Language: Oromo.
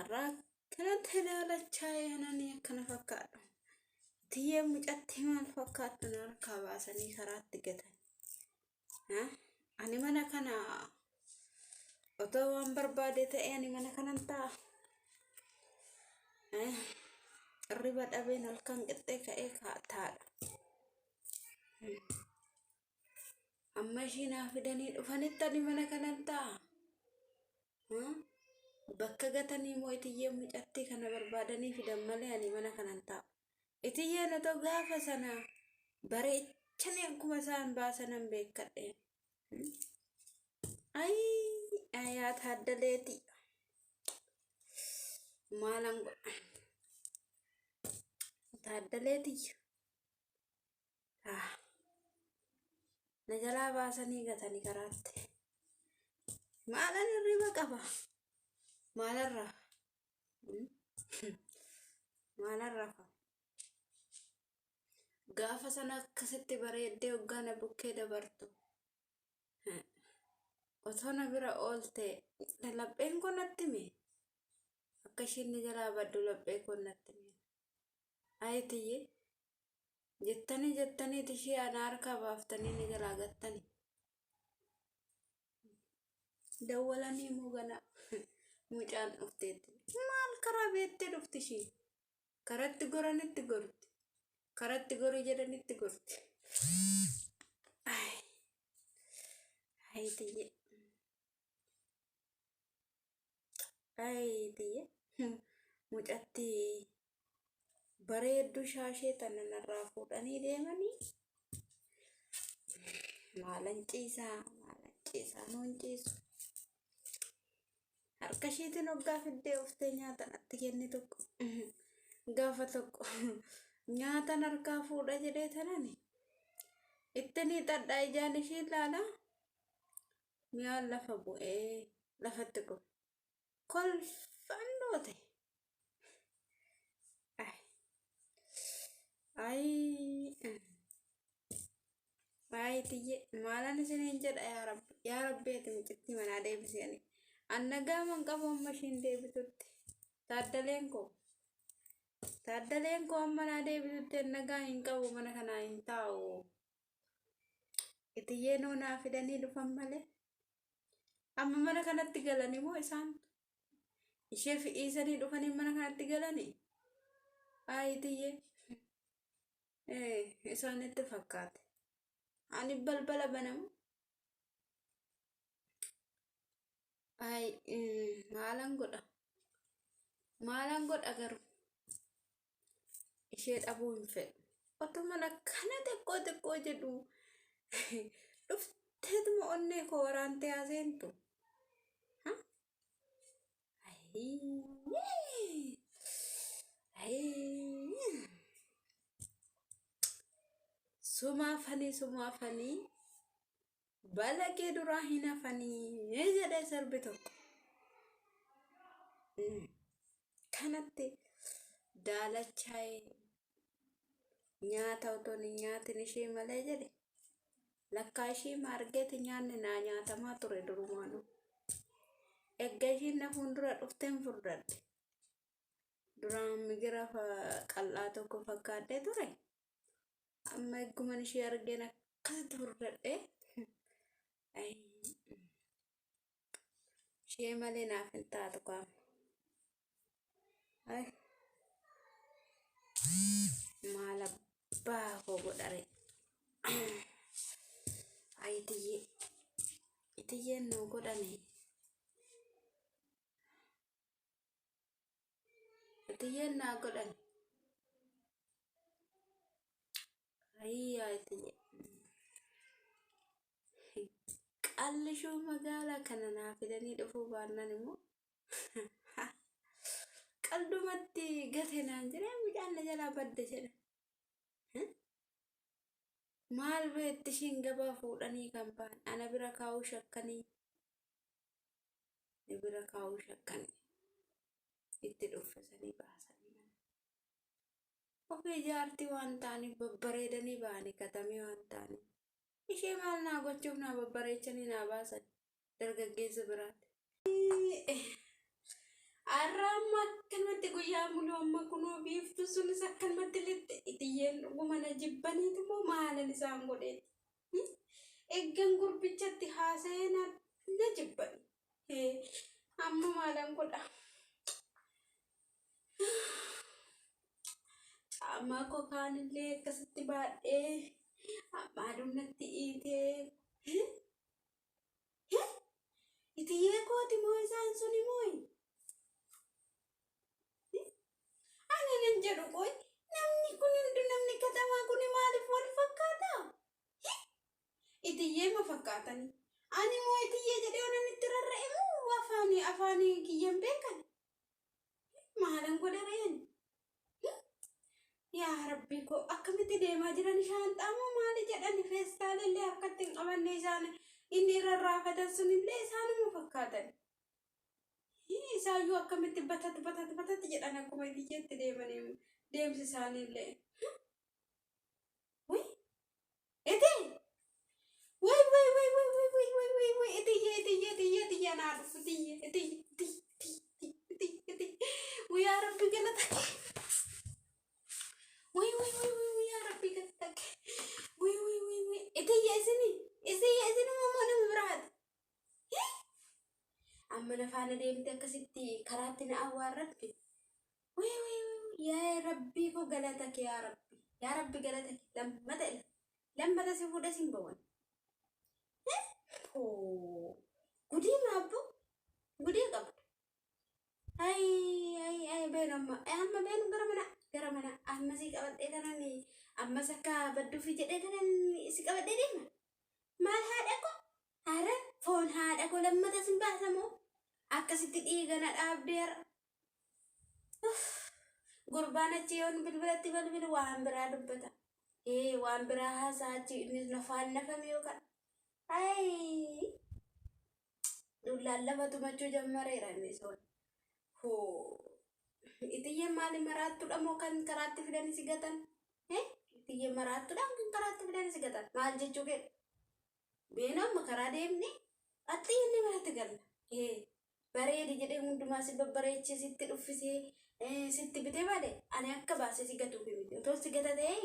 Kanat ilaalachaa yaananii akkana fakkaadha. Tiyyee mucatti maal fakkaattu harkaa baasanii karaatti gatan. Ani mana kana otoo waan barbaade ta'e ani mana kanan ta'a. Riba dhabeen halkan qixxee ka'ee taa'adha. Amma ishiinaa fidanii dhufanitti ani mana kanan ta'a. Bakka gatanii moo itiyyee mucatti kana barbaadanii fidan malee ani mana kanan ta'a. Itiyyeen otoo gaafa sana bareechanii akkuma isaan baasanan beekadhe. Ayaa taaddaleeti. Maalan godha? Taaddaleeti. Na jalaa baasanii gatanii karaatti. Maalan hirriba qaba? Maalarra? Maalarra fa? Gaafa sana akkasitti bareeddee hoggaana bukkee dabartu. Otoo na bira oolte lapheen koo natti hime. Akka ishiin ni jalaa baddu laphee koo natti hime. Ayitiyyee jettanii ishee ana harkaa baaftanii ni jalaa gattanii. Dawwalanii moo ganaa mucaan dhufteetti. Maal karaa beettee dhufti ishee? Karatti goranitti gorti. Karatti gorii jedhanitti gorti. Ayitiyyee mucatti bareeddu shaashee tana narraa fuudhanii deemanii. Maalan ciisaa nuun ciisu. Harka isheetiin hoggaa fiddee uftee nyaata natti kenni tokko. Gaafa tokko nyaatan harkaa fuudha jedhee tanani. Ittanii xadhaa ijaan ishee ilaala. Miyaan lafa bu'ee lafatti qofa. Kolfannoote. Ayitiyyee maalan isiniin jedha yaa rabbi ati mucitti manaa deebisanii. Annagaa man qabu amma ishiin deebitutti. Taaddaleen koo amma naa deebitutti annagaa hin qabu mana kanaa hin taa'u. Itiyyee noonaa fidanii dhufan malee. Amma mana kanatti galanii moo isaan? Ishee fi'iisanii dhufanii mana kanatti galanii? Ayitiyyee. Isaanitti fakkaate. Ani balbala banamu. Maalan godha? Maalan godha garuu? Ishee dhabuu hin fedhu. Otuman akkana xiqqoo jedhu. Dhufteetuma onnee koo waraantee haaseentu. Sumaafanii balagee duraa hin hafanii jedhee sarbi tokko. Kanatti daalachaa'ee nyaata otoon hin nyaatin ishee malee jedhe. Lakkaa ishee margeeti nyaanni naa nyaatamaa ture durumaanuu. Egga ishiin na fuuldura dhufteen furdadde. Duraan migira qal'aa tokko fakkaatee ture. Amma egguman ishee argeen akkasitti furdadhe. Ishee malee naaf hin taatu qaama. Maal abbaa koo godhare. Itiyyeen nuu godhani. Itiyyeen naa godhani. Itiyyee. Qallishuu magaalaa kana naa fidanii dhufuu baannaan immoo. Qaldumatti gate naan jedhee mucaan na jalaa badde jedha. Maal beetti ishiin gabaa fuudhanii kan ba'an ana bira kaa'uu shakkanii. Bira kaa'uu shakkanii. Itti dhuffisanii baasanii. Ofii jaartii waan ta'aniif babbareedanii ba'anii katamee waan ta'aniif. Ishee maal naa gochuuf naa babbareechanii naa baasan dargaggeessa biraatti. Arraa amma akkanumatti guyyaa mulu amma kunoo biiftu sunis akkanumatti xiyyeen dhugumana jibbaniiti moo maalan isaan godheeti eeggan gurbichatti haasa'ee na jibbani amma maalan godha amma kokaanillee akkasitti baadhee amma aduunatti iitee itiyyee kooti moo isaan suni mooyi ani nan jedhu qoy namni kun hundi namni katamaa kun maaliif wal fakkaata itiyyee ma fakkaatani ani moo itiyyee jedhee onan itti rarra'e moo afaanii kiyyan beekan maalan godha reen yaa rabbii ko akkamitti deemaa jiran shaanxaa moo maali jedhani feestaalillee harkatti hin qabanne isaan inni rarraafatan sunillee isaanuma fakkaatan isaayyuu akkamitti batatti jedhan akkuma itiyyeetti deemanii deemsi isaaniillee way ete way itiyyee naa dhufu itiyyee yaa rabbi galata way yaa rabbi galata way itiyyee isini mammoon biraati amma nafaana deemte akkasitti karaatti na awwaarratti way yaa rabbii ko galata ke yaa rabbi galata ke lammata si fuudha sin bawan gudii maabbu gudii qabdu ay beenu amma beenu gara mana amma si qabadhee kanani amma sakka badduufi jedhee kanan si qabadhee deema maal haadha ko hara foon haadha ko lammata sin baasamoo akkasitti dhiigana dhaabdeera gurbaan achi yoon bilbilatti balbilu waan biraa dubbata waan biraa haasaa achi innis nafaan nafame yookaan ay dullaan lafa tumachuu jammareera inni soon itiyyeen maali maraattuudha moo kan karaatti fidanii si gatan itiyyeen maraattuudhaan kan karaatti fidanii si gatan maal jechuu kedha beenu amma karaa deemne atti inni maratti galla bareedi jedhee hundumaa si babbareechee sitti dhuffisee sitti bitee baade ani akka baasee si gatuuf miti otoo si gatatee